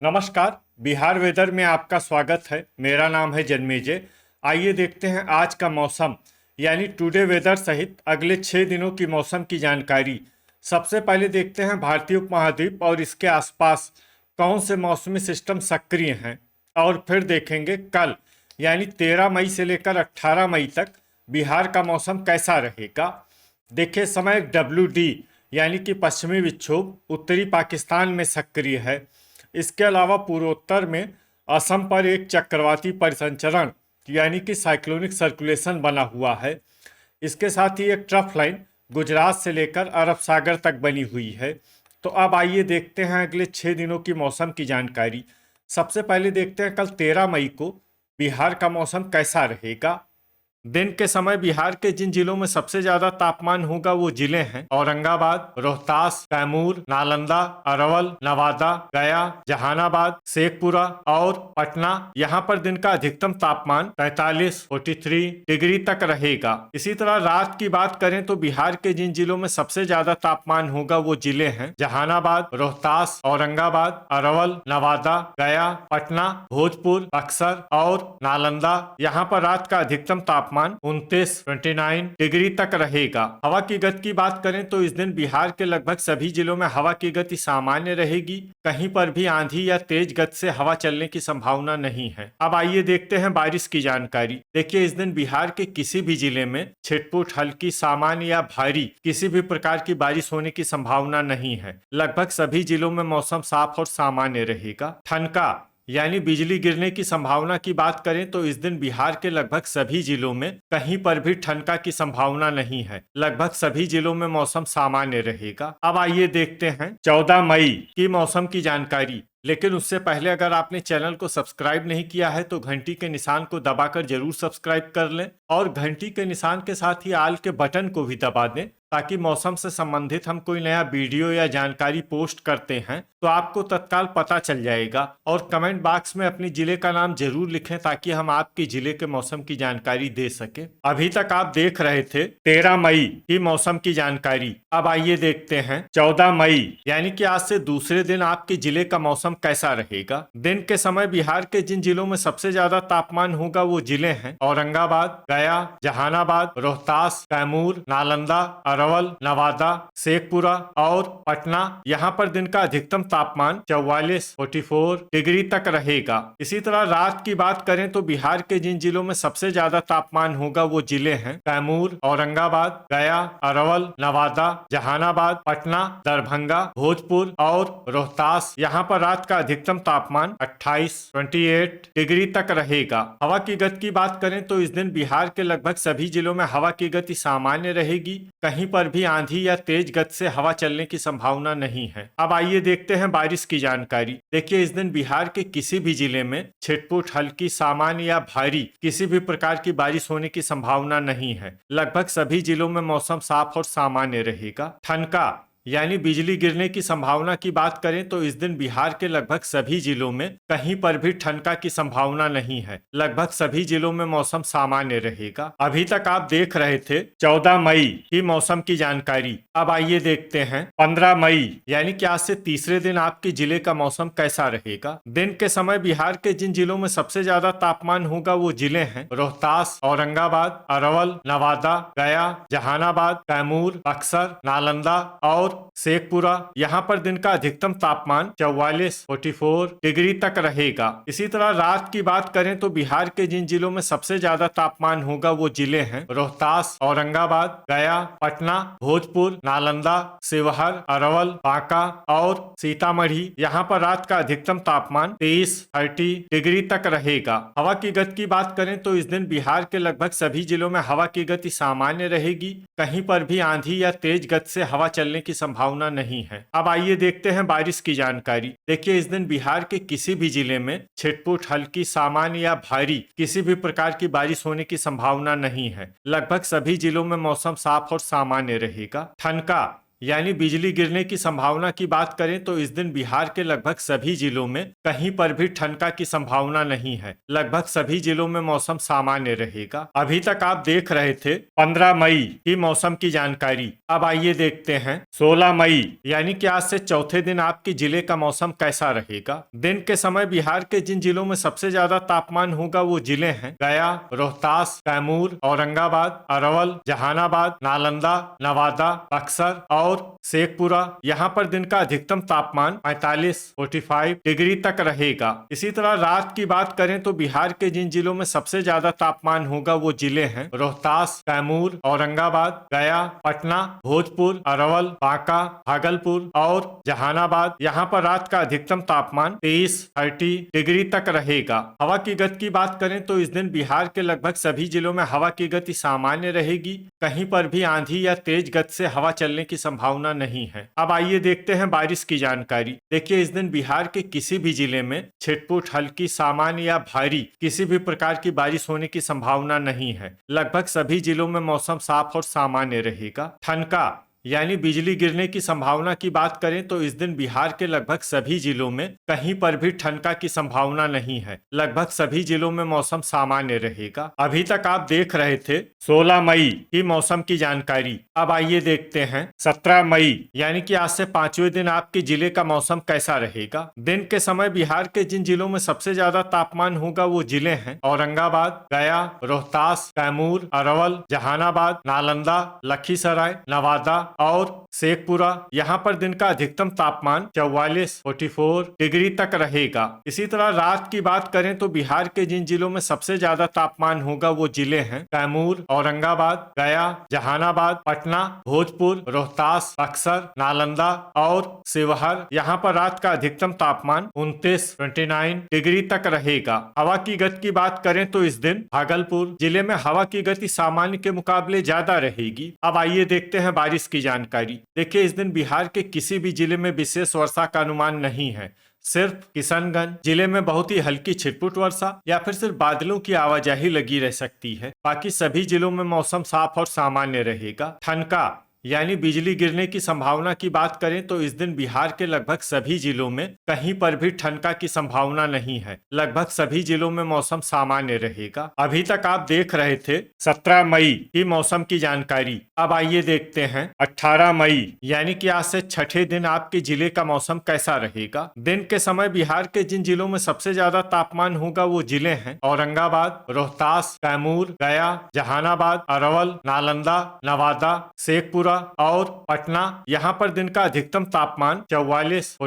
नमस्कार। बिहार वेदर में आपका स्वागत है। मेरा नाम है जन्मेजय। आइए देखते हैं आज का मौसम यानी टुडे वेदर सहित अगले 6 दिनों की मौसम की जानकारी। सबसे पहले देखते हैं भारतीय उपमहाद्वीप और इसके आसपास कौन से मौसमी सिस्टम सक्रिय हैं, और फिर देखेंगे कल यानी 13 मई से लेकर 18 मई तक बिहार का मौसम कैसा रहेगा। देखिए, समय WD यानी कि पश्चिमी विक्षोभ उत्तरी पाकिस्तान में सक्रिय है। इसके अलावा पूर्वोत्तर में असम पर एक चक्रवाती परिसंचरण यानी कि साइक्लोनिक सर्कुलेशन बना हुआ है। इसके साथ ही एक ट्रफ लाइन गुजरात से लेकर अरब सागर तक बनी हुई है। तो अब आइए देखते हैं अगले 6 दिनों की मौसम की जानकारी। सबसे पहले देखते हैं कल 13 मई को बिहार का मौसम कैसा रहेगा। दिन के समय बिहार के जिन जिलों में सबसे ज्यादा तापमान होगा वो जिले हैं औरंगाबाद, रोहतास, कैमूर, नालंदा, अरवल, नवादा, गया, जहानाबाद, शेखपुरा और पटना। यहाँ पर दिन का अधिकतम तापमान 43 डिग्री तक रहेगा। इसी तरह रात की बात करें तो बिहार के जिन जिलों में सबसे ज्यादा तापमान होगा वो जिले हैं जहानाबाद, रोहतास, औरंगाबाद, अरवल, नवादा, गया, पटना, भोजपुर, बक्सर और नालंदा। यहाँ पर रात का अधिकतम तापमान 29 डिग्री तक रहेगा। हवा की गति की बात करें तो इस दिन बिहार के लगभग सभी जिलों में हवा की गति सामान्य रहेगी। कहीं पर भी आंधी या तेज गति से हवा चलने की संभावना नहीं है। अब आइए देखते हैं बारिश की जानकारी। देखिए, इस दिन बिहार के किसी भी जिले में छिटपुट, हल्की, सामान्य या भारी किसी भी प्रकार की बारिश होने की संभावना नहीं है। लगभग सभी जिलों में मौसम साफ और सामान्य रहेगा। ठनका यानी बिजली गिरने की संभावना की बात करें तो इस दिन बिहार के लगभग सभी जिलों में कहीं पर भी ठनका की संभावना नहीं है। लगभग सभी जिलों में मौसम सामान्य रहेगा। अब आइए देखते हैं 14 मई की मौसम की जानकारी। लेकिन उससे पहले अगर आपने चैनल को सब्सक्राइब नहीं किया है तो घंटी के निशान को दबाकर जरूर सब्सक्राइब कर लें और घंटी के निशान के साथ ही आल के बटन को भी दबा दें, ताकि मौसम से संबंधित हम कोई नया वीडियो या जानकारी पोस्ट करते हैं तो आपको तत्काल पता चल जाएगा। और कमेंट बॉक्स में अपने जिले का नाम जरूर लिखें ताकि हम आपके जिले के मौसम की जानकारी दे सके। अभी तक आप देख रहे थे 13 मई की मौसम की जानकारी। अब आइए देखते हैं 14 मई यानी कि आज से दूसरे दिन आपके जिले का मौसम कैसा रहेगा। दिन के समय बिहार के जिन जिलों में सबसे ज्यादा तापमान होगा वो जिले हैं औरंगाबाद, गया, जहानाबाद, रोहतास, कैमूर, नालंदा, अरवल, नवादा, शेखपुरा और पटना। यहाँ पर दिन का अधिकतम तापमान 44 डिग्री तक रहेगा। इसी तरह रात की बात करें तो बिहार के जिन जिलों में सबसे ज्यादा तापमान होगा वो जिले हैं कैमूर, औरंगाबाद, गया, अरवल, नवादा, जहानाबाद, पटना, दरभंगा, भोजपुर और रोहतास। यहाँ पर रात का अधिकतम तापमान 28 डिग्री तक रहेगा। हवा की गति की बात करें तो इस दिन बिहार के लगभग सभी जिलों में हवा की गति सामान्य रहेगी। कहीं पर भी आंधी या तेज गति से हवा चलने की संभावना नहीं है। अब आइए देखते हैं बारिश की जानकारी। देखिए, इस दिन बिहार के किसी भी जिले में छिटपुट, हल्की, सामान्य या भारी किसी भी प्रकार की बारिश होने की संभावना नहीं है। लगभग सभी जिलों में मौसम साफ और सामान्य रहेगा। ठनका यानी बिजली गिरने की संभावना की बात करें तो इस दिन बिहार के लगभग सभी जिलों में कहीं पर भी ठनका की संभावना नहीं है। लगभग सभी जिलों में मौसम सामान्य रहेगा। अभी तक आप देख रहे थे 14 मई की मौसम की जानकारी। अब आइए देखते हैं 15 मई यानी कि आज से तीसरे दिन आपके जिले का मौसम कैसा रहेगा। दिन के समय बिहार के जिन जिलों में सबसे ज्यादा तापमान होगा वो जिले हैं रोहतास, औरंगाबाद, अरवल, नवादा, गया, जहानाबाद, कैमूर, बक्सर, नालंदा और शेखपुरा। यहाँ पर दिन का अधिकतम तापमान 44 डिग्री तक रहेगा। इसी तरह रात की बात करें तो बिहार के जिन जिलों में सबसे ज्यादा तापमान होगा वो जिले हैं रोहतास, औरंगाबाद, गया, पटना, भोजपुर, नालंदा, शिवहर, अरवल, बांका और सीतामढ़ी। यहाँ पर रात का अधिकतम तापमान 30 डिग्री तक रहेगा। हवा की गति की बात करें तो इस दिन बिहार के लगभग सभी जिलों में हवा की गति सामान्य रहेगी। कहीं पर भी आंधी या तेज गति से हवा चलने की संभावना नहीं है। अब आइए देखते हैं बारिश की जानकारी। देखिए, इस दिन बिहार के किसी भी जिले में छिटपुट, हल्की, सामान्य या भारी किसी भी प्रकार की बारिश होने की संभावना नहीं है। लगभग सभी जिलों में मौसम साफ और सामान्य रहेगा। ठनका यानी बिजली गिरने की संभावना की बात करें तो इस दिन बिहार के लगभग सभी जिलों में कहीं पर भी ठनका की संभावना नहीं है। लगभग सभी जिलों में मौसम सामान्य रहेगा। अभी तक आप देख रहे थे 15 मई की मौसम की जानकारी। अब आइए देखते हैं 16 मई यानी कि आज से चौथे दिन आपके जिले का मौसम कैसा रहेगा। दिन के समय बिहार के जिन जिलों में सबसे ज्यादा तापमान होगा वो जिले हैं गया, रोहतास, कैमूर, औरंगाबाद, अरवल, जहानाबाद, नालंदा, नवादा, बक्सर और शेखपुरा। यहाँ पर दिन का अधिकतम तापमान 45 डिग्री तक रहेगा। इसी तरह रात की बात करें तो बिहार के जिन जिलों में सबसे ज्यादा तापमान होगा वो जिले हैं रोहतास, कैमूर, औरंगाबाद, गया, पटना, भोजपुर, अरवल, बांका, भागलपुर और जहानाबाद। यहाँ पर रात का अधिकतम तापमान 30 डिग्री तक रहेगा। हवा की गति की बात करें तो इस दिन बिहार के लगभग सभी जिलों में हवा की गति सामान्य रहेगी। कहीं पर भी आंधी या तेज गति से हवा चलने की संभावना नहीं है। अब आइए देखते हैं बारिश की जानकारी। देखिए इस दिन बिहार के किसी भी जिले में छिटपुट, हल्की, सामान्य या भारी किसी भी प्रकार की बारिश होने की संभावना नहीं है। लगभग सभी जिलों में मौसम साफ और सामान्य रहेगा। ठनका यानी बिजली गिरने की संभावना की बात करें तो इस दिन बिहार के लगभग सभी जिलों में कहीं पर भी ठनका की संभावना नहीं है। लगभग सभी जिलों में मौसम सामान्य रहेगा। अभी तक आप देख रहे थे 16 मई की मौसम की जानकारी। अब आइए देखते हैं 17 मई यानी कि आज से 5वें दिन आपके जिले का मौसम कैसा रहेगा। दिन के समय बिहार के जिन जिलों में सबसे ज्यादा तापमान होगा वो जिले हैं औरंगाबाद, गया, रोहतास, कैमूर, अरवल, जहानाबाद, नालंदा, लखीसराय, नवादा और शेखपुरा। यहाँ पर दिन का अधिकतम तापमान 44 डिग्री तक रहेगा। इसी तरह रात की बात करें तो बिहार के जिन जिलों में सबसे ज्यादा तापमान होगा वो जिले हैं कैमूर, औरंगाबाद, गया, जहानाबाद, पटना, भोजपुर, रोहतास, बक्सर, नालंदा और शिवहर। यहाँ पर रात का अधिकतम तापमान 29 डिग्री तक रहेगा। हवा की गति की बात करें तो इस दिन भागलपुर जिले में हवा की गति सामान्य के मुकाबले ज्यादा रहेगी। अब आइए देखते हैं बारिश की जानकारी। देखिए इस दिन बिहार के किसी भी जिले में विशेष वर्षा का अनुमान नहीं है। सिर्फ किशनगंज जिले में बहुत ही हल्की छिटपुट वर्षा या फिर सिर्फ बादलों की आवाजाही लगी रह सकती है। बाकी सभी जिलों में मौसम साफ और सामान्य रहेगा। ठनका यानी बिजली गिरने की संभावना की बात करें तो इस दिन बिहार के लगभग सभी जिलों में कहीं पर भी ठनका की संभावना नहीं है। लगभग सभी जिलों में मौसम सामान्य रहेगा। अभी तक आप देख रहे थे 17 मई की मौसम की जानकारी। अब आइए देखते हैं 18 मई यानी कि आज से छठे दिन आपके जिले का मौसम कैसा रहेगा। दिन के समय बिहार के जिन जिलों में सबसे ज्यादा तापमान होगा वो जिले हैं औरंगाबाद, रोहतास, कैमूर, गया, जहानाबाद, अरवल, नालंदा, नवादा, शेखपुरा और पटना। यहाँ पर दिन का अधिकतम तापमान 44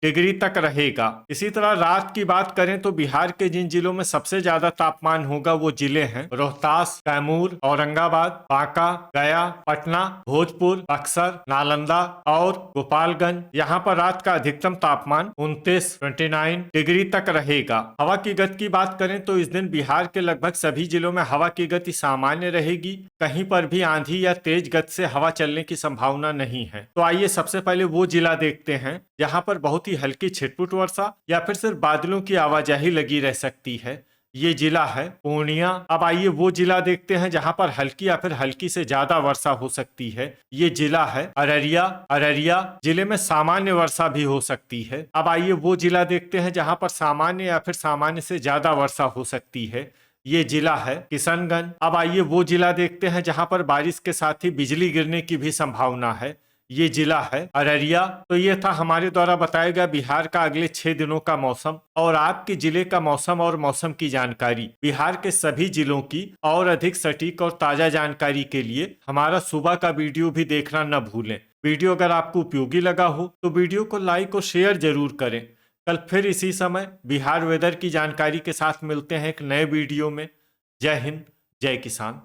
डिग्री तक रहेगा। इसी तरह रात की बात करें तो बिहार के जिन जिलों में सबसे ज्यादा तापमान होगा वो जिले हैं रोहतास, कैमूर, औरंगाबाद, बांका, गया, पटना, भोजपुर, बक्सर, नालंदा और गोपालगंज। यहाँ पर रात का अधिकतम तापमान 29 डिग्री तक रहेगा। हवा की गति की बात करें तो इस दिन बिहार के लगभग सभी जिलों में हवा की गति सामान्य रहेगी। कहीं पर भी आंधी या तेज गति से हवा चलने की संभावना नहीं है। तो आइए सबसे पहले वो जिला देखते हैं जहां पर बहुत ही हल्की छिटपुट वर्षा या फिर सिर्फ बादलों की आवाजाही लगी रह सकती है। ये जिला है पूर्णिया। अब आइए वो जिला देखते हैं जहां पर हल्की या फिर हल्की से ज्यादा वर्षा हो सकती है। ये जिला है अररिया। अररिया जिले में सामान्य वर्षा भी हो सकती है। अब आइए वो जिला देखते हैं जहां पर सामान्य या फिर सामान्य से ज्यादा वर्षा हो सकती है। ये जिला है किशनगंज। अब आइए वो जिला देखते हैं जहां पर बारिश के साथ ही बिजली गिरने की भी संभावना है। ये जिला है अररिया। तो ये था हमारे द्वारा बताया गया बिहार का अगले 6 दिनों का मौसम और आपके जिले का मौसम और मौसम की जानकारी। बिहार के सभी जिलों की और अधिक सटीक और ताजा जानकारी के लिए हमारा सुबह का वीडियो भी देखना न भूलें। वीडियो अगर आपको उपयोगी लगा हो तो वीडियो को लाइक और शेयर जरूर करें। कल फिर इसी समय बिहार वेदर की जानकारी के साथ मिलते हैं एक नए वीडियो में। जय हिंद, जय किसान।